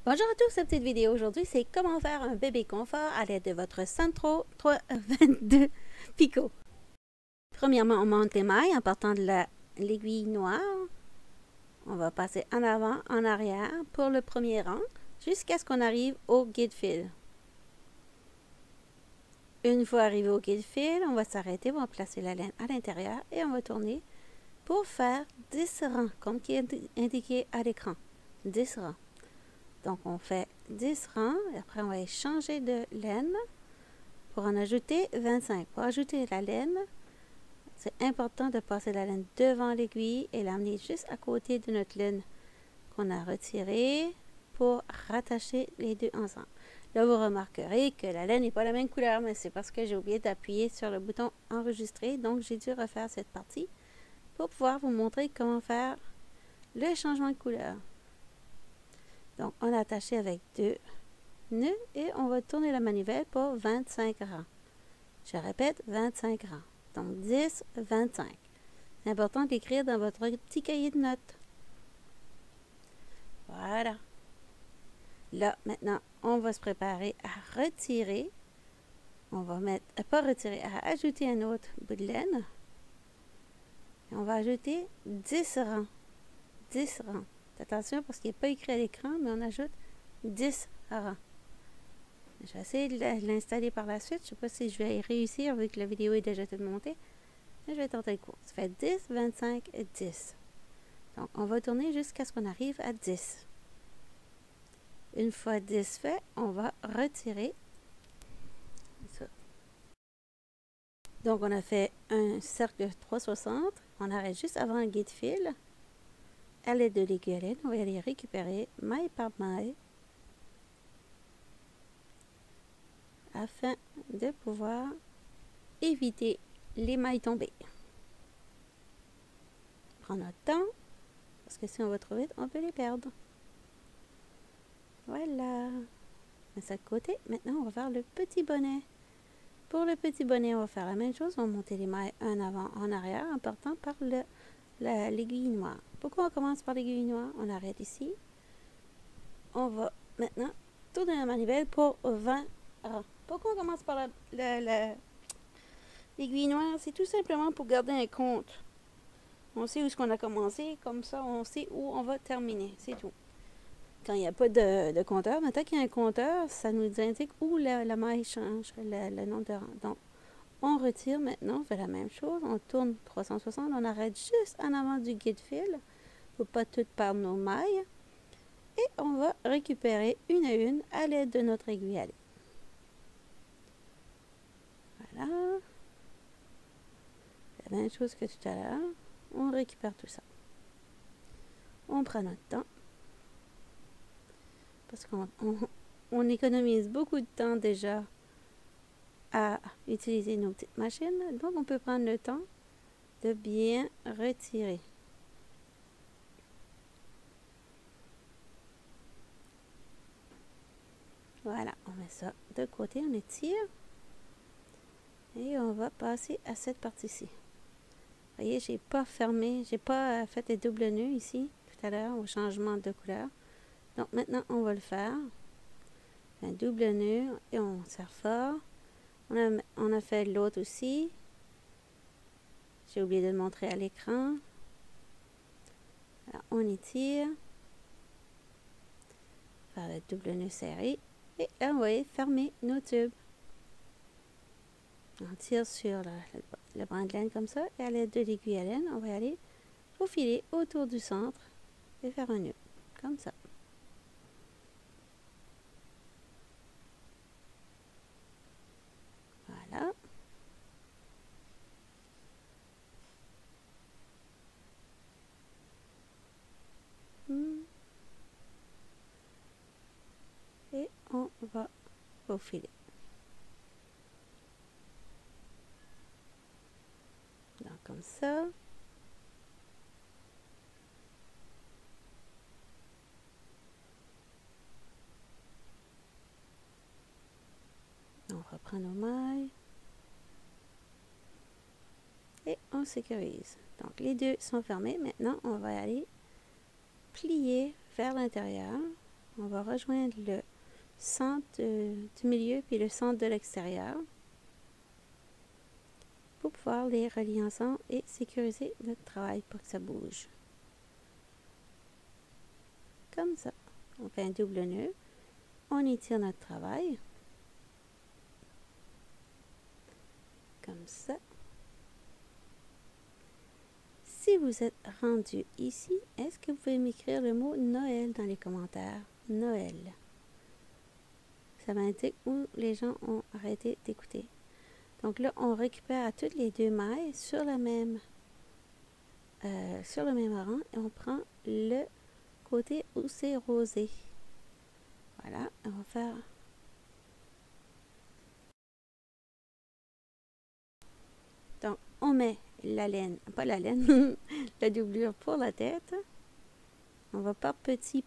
Bonjour à tous, cette petite vidéo aujourd'hui, c'est comment faire un bébé confort à l'aide de votre Santro 322 Picot. Premièrement, on monte les mailles en partant de l'aiguille noire. On va passer en avant, en arrière pour le premier rang, jusqu'à ce qu'on arrive au guide-fil. Une fois arrivé au guide-fil, on va s'arrêter, on va placer la laine à l'intérieur et on va tourner pour faire 10 rangs, comme qui est indiqué à l'écran. 10 rangs. Donc, on fait 10 rangs, et après on va changer de laine pour en ajouter 25. Pour ajouter la laine, c'est important de passer la laine devant l'aiguille et l'amener juste à côté de notre laine qu'on a retirée pour rattacher les deux ensemble. Là, vous remarquerez que la laine n'est pas la même couleur, mais c'est parce que j'ai oublié d'appuyer sur le bouton enregistrer, donc j'ai dû refaire cette partie pour pouvoir vous montrer comment faire le changement de couleur. Donc, on a attaché avec 2 nœuds et on va tourner la manivelle pour 25 rangs. Je répète, 25 rangs. Donc, 10, 25. C'est important d'écrire dans votre petit cahier de notes. Voilà. Là, maintenant, on va se préparer à retirer. On va mettre, pas retirer, à ajouter un autre bout de laine. Et on va ajouter 10 rangs. 10 rangs. Attention parce qu'il n'est pas écrit à l'écran, mais on ajoute 10 rangs. Je vais essayer de l'installer par la suite. Je ne sais pas si je vais y réussir vu que la vidéo est déjà toute montée. Mais je vais tenter le coup. Ça fait 10, 25 et 10. Donc, on va tourner jusqu'à ce qu'on arrive à 10. Une fois 10 fait, on va retirer ça. Donc, on a fait un cercle de 360. On arrête juste avant le guide-fil. À l'aide de l'aiguille à laine, on va aller récupérer maille par maille afin de pouvoir éviter les mailles tombées. Prendre notre temps, parce que si on va trop vite, on peut les perdre. Voilà. On met ça de côté. Maintenant, on va faire le petit bonnet. Pour le petit bonnet, on va faire la même chose. On va monter les mailles en avant, en arrière, en partant par l'aiguille noire. Pourquoi on commence par l'aiguille noire? On arrête ici. On va maintenant tourner la manivelle pour 20 rangs. Pourquoi on commence par l'aiguille noire? C'est tout simplement pour garder un compte. On sait où est-ce qu'on a commencé, comme ça on sait où on va terminer, c'est tout. Quand il n'y a pas de compteur, mais tant qu'il y a un compteur, ça nous indique où la maille change, le nombre de rangs. Donc, on retire maintenant, on fait la même chose, on tourne 360, on arrête juste en avant du guide-fil pour pas tout perdre nos mailles. Et on va récupérer une à une à l'aide de notre aiguille à laine. Voilà. La même chose que tout à l'heure. On récupère tout ça. On prend notre temps. Parce qu'on économise beaucoup de temps déjà à utiliser nos petites machines. Donc, on peut prendre le temps de bien retirer. Voilà, on met ça de côté, on étire. Et on va passer à cette partie-ci. Vous voyez, j'ai pas fermé, j'ai pas fait des doubles nœuds ici, tout à l'heure, au changement de couleur. Donc maintenant, on va le faire. Un double nœud et on serre fort. On a fait l'autre aussi. J'ai oublié de le montrer à l'écran. On étire. Faire le double nœud serré. Et là, on va fermer nos tubes. On tire sur le brin de laine comme ça. Et à l'aide de l'aiguille à laine, on va aller faufiler autour du centre et faire un nœud. Comme ça. Voilà. Et on va faufiler. Donc, comme ça. On reprend nos mailles. Et on sécurise. Donc, les deux sont fermés. Maintenant, on va aller plier vers l'intérieur on va rejoindre le centre du milieu puis le centre de l'extérieur pour pouvoir les relier ensemble et sécuriser notre travail pour que ça bouge. Comme ça. On fait un double nœud. On étire notre travail. Comme ça. Si vous êtes rendu ici, est-ce que vous pouvez m'écrire le mot Noël dans les commentaires? Noël. Ça m'indique où les gens ont arrêté d'écouter. Donc là, on récupère à toutes les deux mailles sur le même rang et on prend le côté où c'est rosé. Voilà, on va faire... Donc, on met la laine, pas la laine, la doublure pour la tête. On va par petit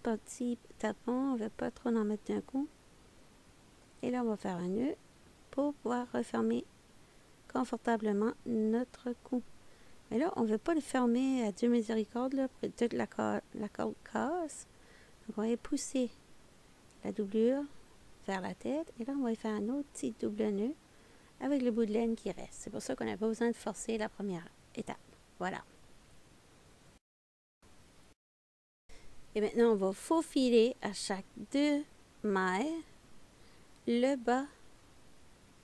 tapon, on ne va pas trop en mettre d'un coup. Et là, on va faire un nœud pour pouvoir refermer confortablement notre cou. Mais là, on ne veut pas le fermer à Dieu miséricorde, là, pour que toute la corde casse. Donc, on va pousser la doublure vers la tête. Et là, on va faire un autre petit double nœud avec le bout de laine qui reste. C'est pour ça qu'on n'a pas besoin de forcer la première étape. Voilà. Et maintenant, on va faufiler à chaque deux mailles le bas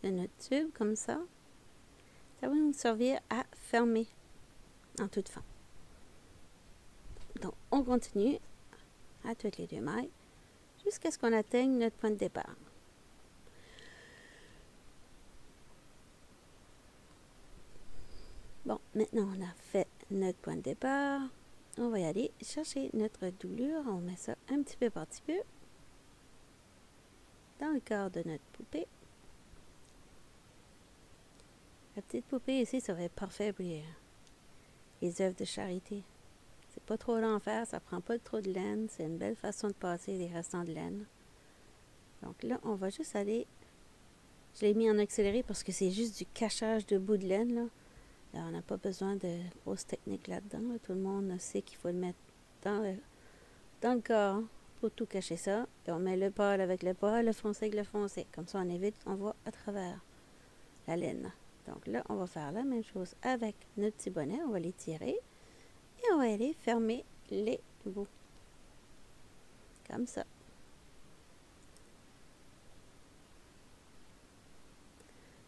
de notre tube, comme ça. Ça va nous servir à fermer en toute fin. Donc, on continue à toutes les deux mailles jusqu'à ce qu'on atteigne notre point de départ. Bon, maintenant on a fait notre point de départ. On va y aller chercher notre doublure. On met ça un petit peu par petit peu dans le corps de notre poupée. La petite poupée ici, ça va être parfait pour les œuvres de charité. C'est pas trop long à faire, ça prend pas trop de laine. C'est une belle façon de passer les restants de laine. Donc là, on va juste aller... Je l'ai mis en accéléré parce que c'est juste du cachage de bout de laine, là. Là, on n'a pas besoin de grosses techniques là-dedans. Là. Tout le monde sait qu'il faut le mettre dans le corps pour tout cacher ça. Et on met le pâle avec le pâle, le foncé avec le foncé. Comme ça, on évite, on voit à travers la laine. Donc là, on va faire la même chose avec notre petit bonnet. On va les tirer et on va aller fermer les bouts. Comme ça.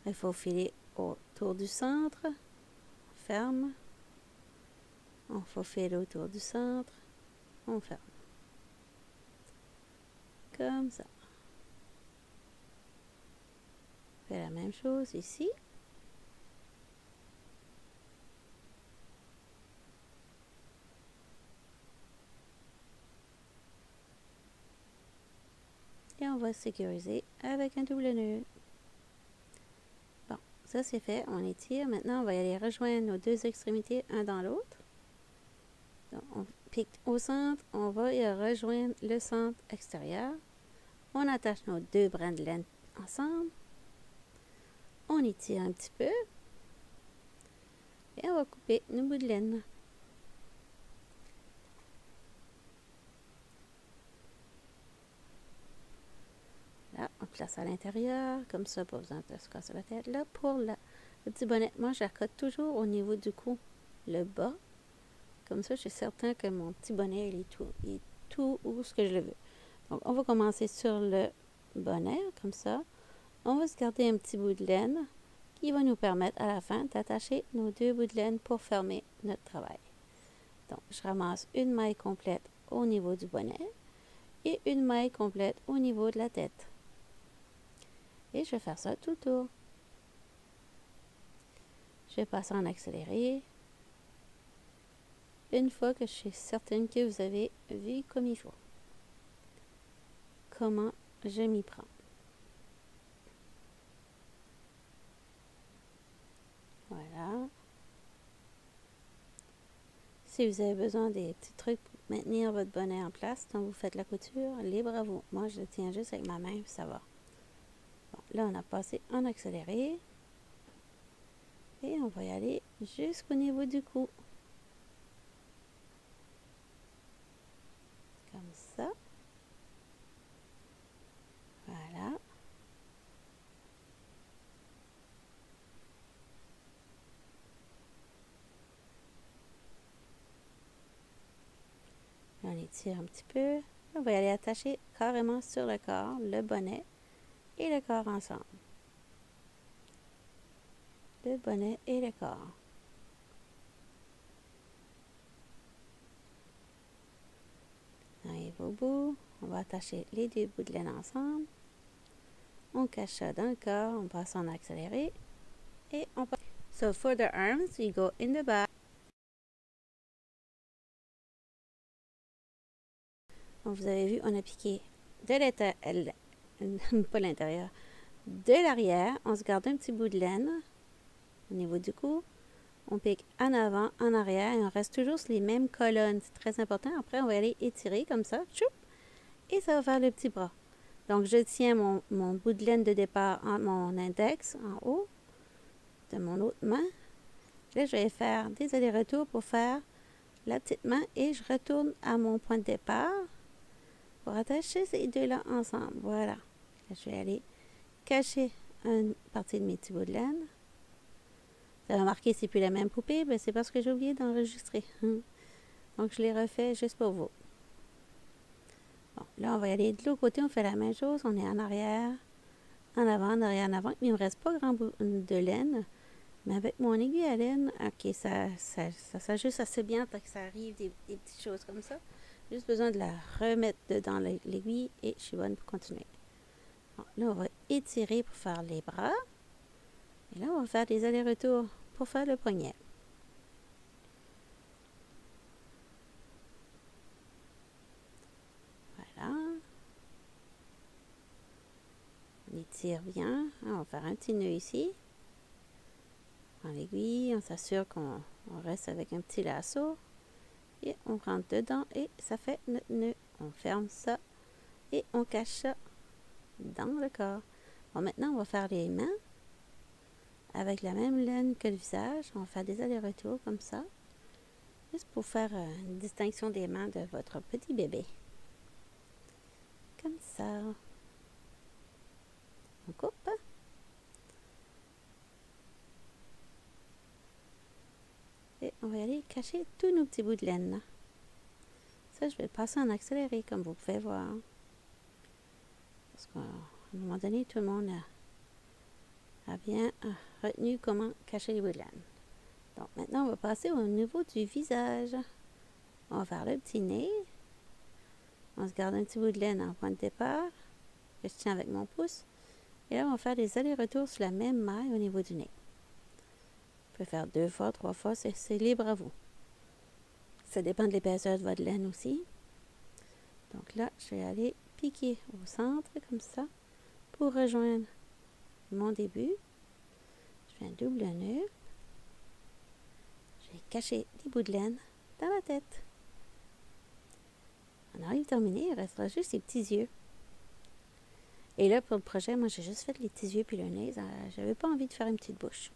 Il faut filer autour du centre. Ferme. On faufile autour du centre. On ferme. Comme ça. On fait la même chose ici. Et on va sécuriser avec un double nœud. Bon, ça c'est fait. On étire. Maintenant, on va y aller rejoindre nos deux extrémités, un dans l'autre. Donc, on pique au centre. On va y rejoindre le centre extérieur. On attache nos deux brins de laine ensemble. On étire un petit peu. Et on va couper nos bouts de laine. Là, on place à l'intérieur, comme ça, pas besoin de se casser la tête. Là, pour le petit bonnet, moi, je recote toujours au niveau du cou, le bas. Comme ça, je suis certain que mon petit bonnet, il est tout où ce que je le veux. Donc, on va commencer sur le bonnet, comme ça. On va se garder un petit bout de laine qui va nous permettre à la fin d'attacher nos deux bouts de laine pour fermer notre travail. Donc, je ramasse une maille complète au niveau du bonnet et une maille complète au niveau de la tête. Et je vais faire ça tout autour. Je vais passer en accéléré. Une fois que je suis certaine que vous avez vu comme il faut. Comment je m'y prends. Voilà. Si vous avez besoin des petits trucs pour maintenir votre bonnet en place quand vous faites la couture, libre à vous. Moi, je le tiens juste avec ma main, ça va. Bon, là, on a passé en accéléré. Et on va y aller jusqu'au niveau du cou. Comme ça. étire un petit peu. On va aller attacher carrément sur le corps, le bonnet et le corps ensemble. Le bonnet et le corps. On arrive au bout. On va attacher les deux bouts de laine ensemble. On cache ça dans le corps. On passe en accéléré. Et on passe. So for the arms, we go in the back. Donc vous avez vu, on a piqué de l'intérieur, pas l'intérieur, de l'arrière. On se garde un petit bout de laine au niveau du cou. On pique en avant, en arrière et on reste toujours sur les mêmes colonnes. C'est très important. Après, on va aller étirer comme ça. Choup, et ça va faire le petit bras. Donc, je tiens mon bout de laine de départ entre mon index en haut de mon autre main. Là, je vais faire des allers-retours pour faire la petite main et je retourne à mon point de départ pour attacher ces deux-là ensemble. Voilà. Là, je vais aller cacher une partie de mes petits bouts de laine. Vous avez remarqué, c'est plus la même poupée, ben c'est parce que j'ai oublié d'enregistrer. Donc, je l'ai refait juste pour vous. Bon, là, on va y aller de l'autre côté, on fait la même chose. On est en arrière, en avant, en arrière, en avant. Mais il ne me reste pas grand bout de laine. Mais avec mon aiguille à laine, ok, ça s'ajuste assez bien tant que ça arrive des petites choses comme ça. Juste besoin de la remettre dedans l'aiguille et je suis bonne pour continuer. Bon, là, on va étirer pour faire les bras. Et là, on va faire des allers-retours pour faire le poignet. Voilà. On étire bien. On va faire un petit nœud ici. On prend l'aiguille, on s'assure qu'on reste avec un petit lasso. Et on rentre dedans et ça fait notre nœud. On ferme ça et on cache ça dans le corps. Bon, maintenant, on va faire les mains. Avec la même laine que le visage, on va faire des allers-retours comme ça. Juste pour faire une distinction des mains de votre petit bébé. Comme ça. On coupe. Et on va aller cacher tous nos petits bouts de laine là. Ça, je vais le passer en accéléré, comme vous pouvez voir. Parce qu'à un moment donné, tout le monde a bien retenu comment cacher les bouts de laine. Donc, maintenant, on va passer au niveau du visage. On va faire le petit nez. On se garde un petit bout de laine en point de départ, que je tiens avec mon pouce. Et là, on va faire des allers-retours sur la même maille au niveau du nez. Vous pouvez faire 2 fois, 3 fois, c'est libre à vous. Ça dépend de l'épaisseur de votre laine aussi. Donc là, je vais aller piquer au centre, comme ça, pour rejoindre mon début. Je fais un double nœud. Je vais cacher des bouts de laine dans la tête. On arrive terminé, il restera juste les petits yeux. Et là, pour le projet, moi, j'ai juste fait les petits yeux puis le nez. J'avais pas envie de faire une petite bouche.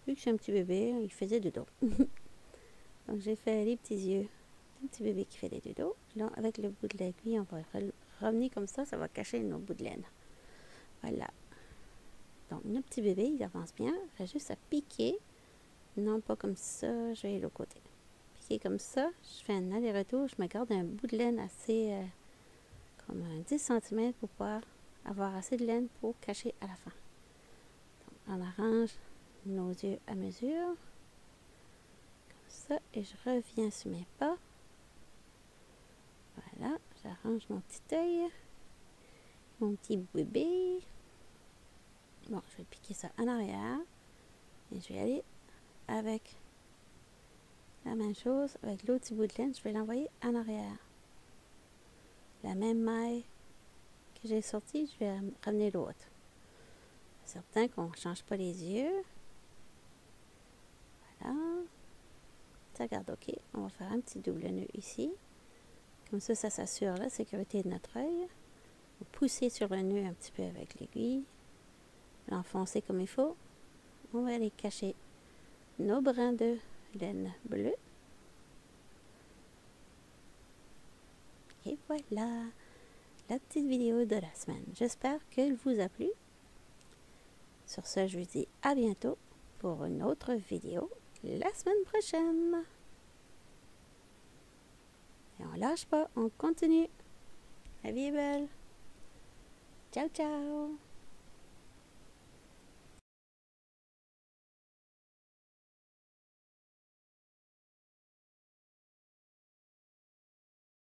Vu que je suis un petit bébé, il faisait dodo. Donc, j'ai fait les petits yeux. Un petit bébé qui fait des dodos. Là, avec le bout de l'aiguille, on va ramener comme ça. Ça va cacher nos bouts de laine. Voilà. Donc, notre petit bébé, il avance bien. Il reste juste à piquer. Non, pas comme ça. Je vais aller de l'autre côté. Piquer comme ça. Je fais un aller-retour. Je me garde un bout de laine assez... comme 10 cm pour pouvoir avoir assez de laine pour cacher à la fin. Donc, on arrange nos yeux à mesure. Comme ça. Et je reviens sur mes pas. Voilà. J'arrange mon petit œil. Mon petit bébé. Bon, je vais piquer ça en arrière. Et je vais aller avec la même chose. Avec l'autre petit bout de laine, je vais l'envoyer en arrière. La même maille que j'ai sortie, je vais ramener l'autre. C'est certain qu'on ne change pas les yeux. Voilà. Ça garde OK. On va faire un petit double nœud ici. Comme ça, ça s'assure la sécurité de notre œil. On va pousser sur le nœud un petit peu avec l'aiguille. L'enfoncer comme il faut. On va aller cacher nos brins de laine bleue. Et voilà la petite vidéo de la semaine. J'espère qu'elle vous a plu. Sur ce, je vous dis à bientôt pour une autre vidéo la semaine prochaine. Et on lâche pas, on continue. La vie est belle. Ciao, ciao.